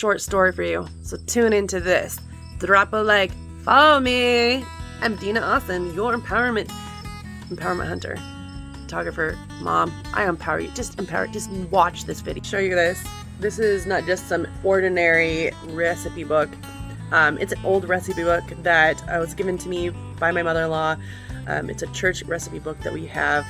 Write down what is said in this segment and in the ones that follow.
short story for you. So tune into this. Drop a like. Follow me. I'm Dina Austin, your empowerment hunter, photographer, mom. I empower you. Just watch this video. Show you this. This is not just some ordinary recipe book. It's an old recipe book that was given to me by my mother-in-law. It's a church recipe book that we have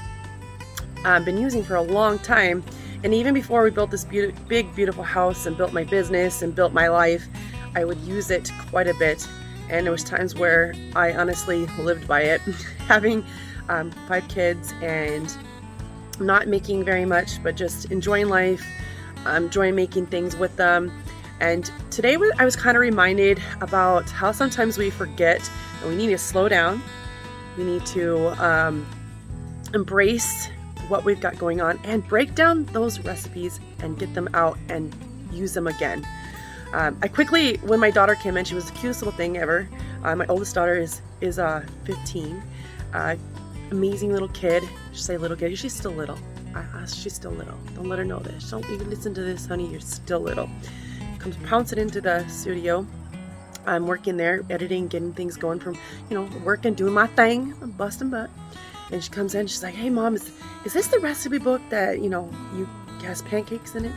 been using for a long time. And even before we built this big, beautiful house and built my business and built my life, I would use it quite a bit. And there was times where I honestly lived by it, having 5 kids and not making very much, but just enjoying life, enjoying making things with them. And today I was kind of reminded about how sometimes we forget that we need to slow down. We need to embrace what we've got going on and break down those recipes and get them out and use them again. I quickly, when my daughter came in, she was the cutest little thing ever. My oldest daughter is 15. Amazing little kid. I should say little kid. She's still little. She's still little. Don't let her know this. Don't even listen to this, honey. You're still little. Comes pouncing into the studio. I'm working there, editing, getting things going from, working, doing my thing. I'm busting butt. And she comes in, she's like, hey mom, is this the recipe book that, has pancakes in it?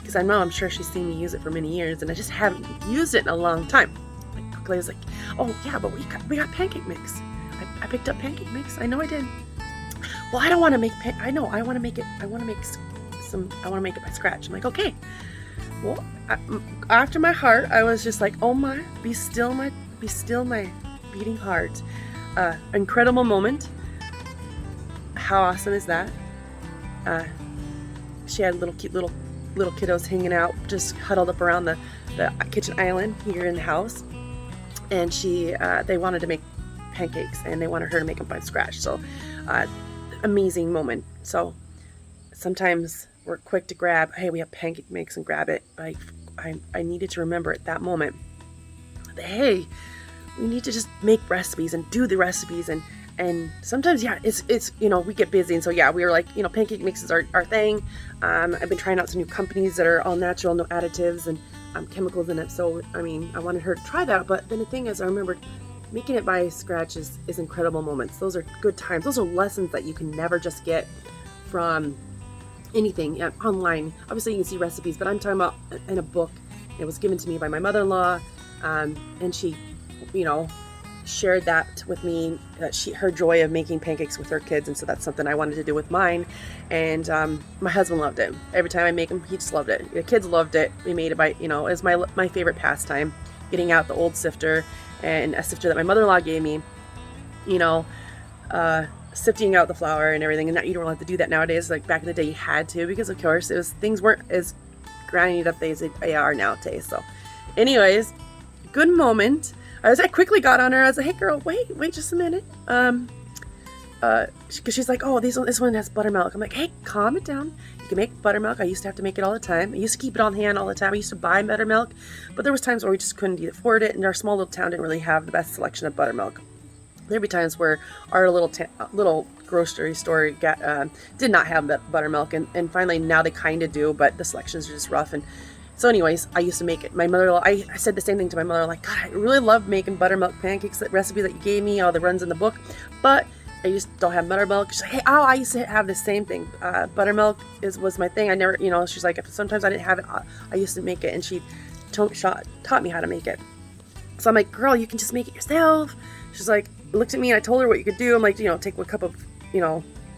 Because I'm sure she's seen me use it for many years and I just haven't used it in a long time. I was like, oh yeah, but we got pancake mix. I picked up pancake mix. I know I did. Well, I don't want to make, I want to make it by scratch. I'm like, okay. Well, after my heart, I was just like, oh my, be still my beating heart. Incredible moment. How awesome is that? She had cute little kiddos hanging out, just huddled up around the kitchen island here in the house. And they wanted to make pancakes and they wanted her to make them from scratch. So, amazing moment. So sometimes we're quick to grab, hey, we have pancake mix and grab it. But I needed to remember at that moment that, hey, we need to just make recipes and do the recipes and sometimes, yeah, it's we get busy. And so, yeah, we were like, pancake mix is our thing. I've been trying out some new companies that are all natural, no additives and chemicals in it. So, I wanted her to try that. But then the thing is, I remembered making it by scratch is incredible moments. Those are good times. Those are lessons that you can never just get from anything online. Obviously, you can see recipes, but I'm talking about in a book. It was given to me by my mother-in-law, and she, shared that with me, her joy of making pancakes with her kids, and so that's something I wanted to do with mine. And my husband loved it. Every time I make them, he just loved it. The kids loved it. We made it by, it was my favorite pastime, getting out the old sifter and a sifter that my mother-in-law gave me, sifting out the flour and everything. And now you don't have to do that nowadays. Like back in the day, you had to, because of course things weren't as grindy up as they are nowadays. So, anyways, good moment. I quickly got on her. I was like, hey girl, wait just a minute. Because she's like, oh, this one has buttermilk. I'm like, hey, calm it down. You can make buttermilk. I used to have to make it all the time. I used to keep it on hand all the time. I used to buy buttermilk, but there was times where we just couldn't afford it, and our small little town didn't really have the best selection of buttermilk. There'd be times where our little grocery store did not have buttermilk, and finally now they kind of do, but the selections are just rough. And so anyways, I used to make it. My mother-in-law, I said the same thing to my mother, like, God, I really love making buttermilk pancakes, that recipe that you gave me, all the runs in the book, but I just don't have buttermilk. She's like, hey, I used to have the same thing. Buttermilk was my thing. I never, she's like, if sometimes I didn't have it, I used to make it, and she taught me how to make it. So I'm like, girl, you can just make it yourself. She's like, looked at me, and I told her what you could do. I'm like, take 1 cup of,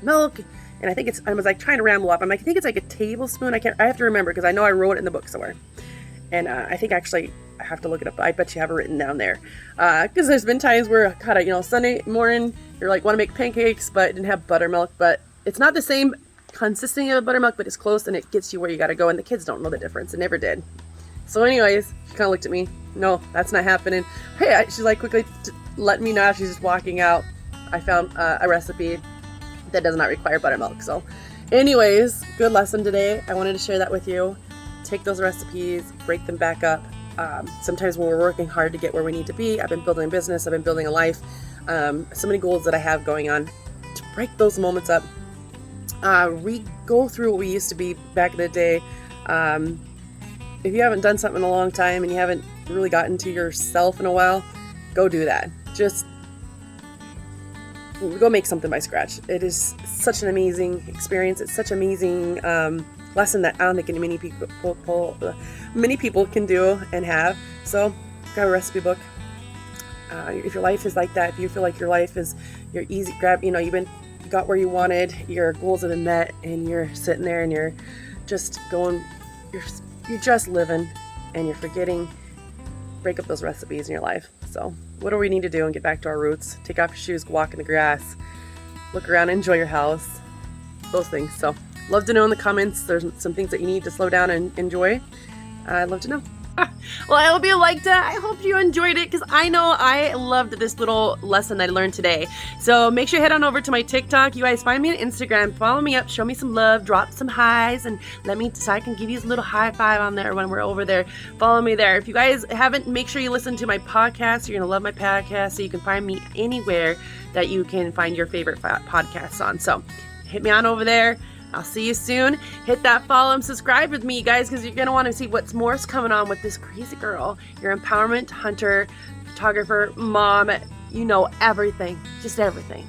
milk. And I was like trying to ramble up. I'm like, I think it's like a tablespoon. I have to remember, because I know I wrote it in the book somewhere. And I think actually I have to look it up. I bet you have it written down there. Because there's been times where, Sunday morning, you're like, want to make pancakes, but it didn't have buttermilk. But it's not the same consistency of buttermilk, but it's close, and it gets you where you got to go. And the kids don't know the difference. It never did. So anyways, she kind of looked at me. No, that's not happening. Hey, she's like quickly letting me know she's just walking out. I found a recipe that does not require buttermilk. So anyways, good lesson today. I wanted to share that with you. Take those recipes, break them back up. Sometimes when we're working hard to get where we need to be, I've been building a business, I've been building a life, so many goals that I have going on, to break those moments up, go through what we used to be back in the day, if you haven't done something in a long time and you haven't really gotten to yourself in a while, go do that. Just go make something by scratch. It is such an amazing experience. It's such an amazing lesson that I don't think many people can do and have. So grab a recipe book. If your life is like that, if you feel like your life is your easy grab, you got where you wanted, your goals have been met, and you're sitting there and you're just going, you're just living, and you're forgetting, break up those recipes in your life. So what do we need to do and get back to our roots? Take off your shoes, walk in the grass, look around, enjoy your house, those things. So love to know in the comments, there's some things that you need to slow down and enjoy. I'd love to know. Well, I hope you liked it. I hope you enjoyed it, because I know I loved this little lesson I learned today. So make sure you head on over to my TikTok. You guys find me on Instagram. Follow me up. Show me some love. Drop some highs. And so I can give you a little high five on there when we're over there. Follow me there. If you guys haven't, make sure you listen to my podcast. You're going to love my podcast. So you can find me anywhere that you can find your favorite podcasts on. So hit me on over there. I'll see you soon. Hit that follow and subscribe with me, you guys, because you're going to want to see what's more's coming on with this crazy girl, your empowerment hunter, photographer, mom, everything. Just everything.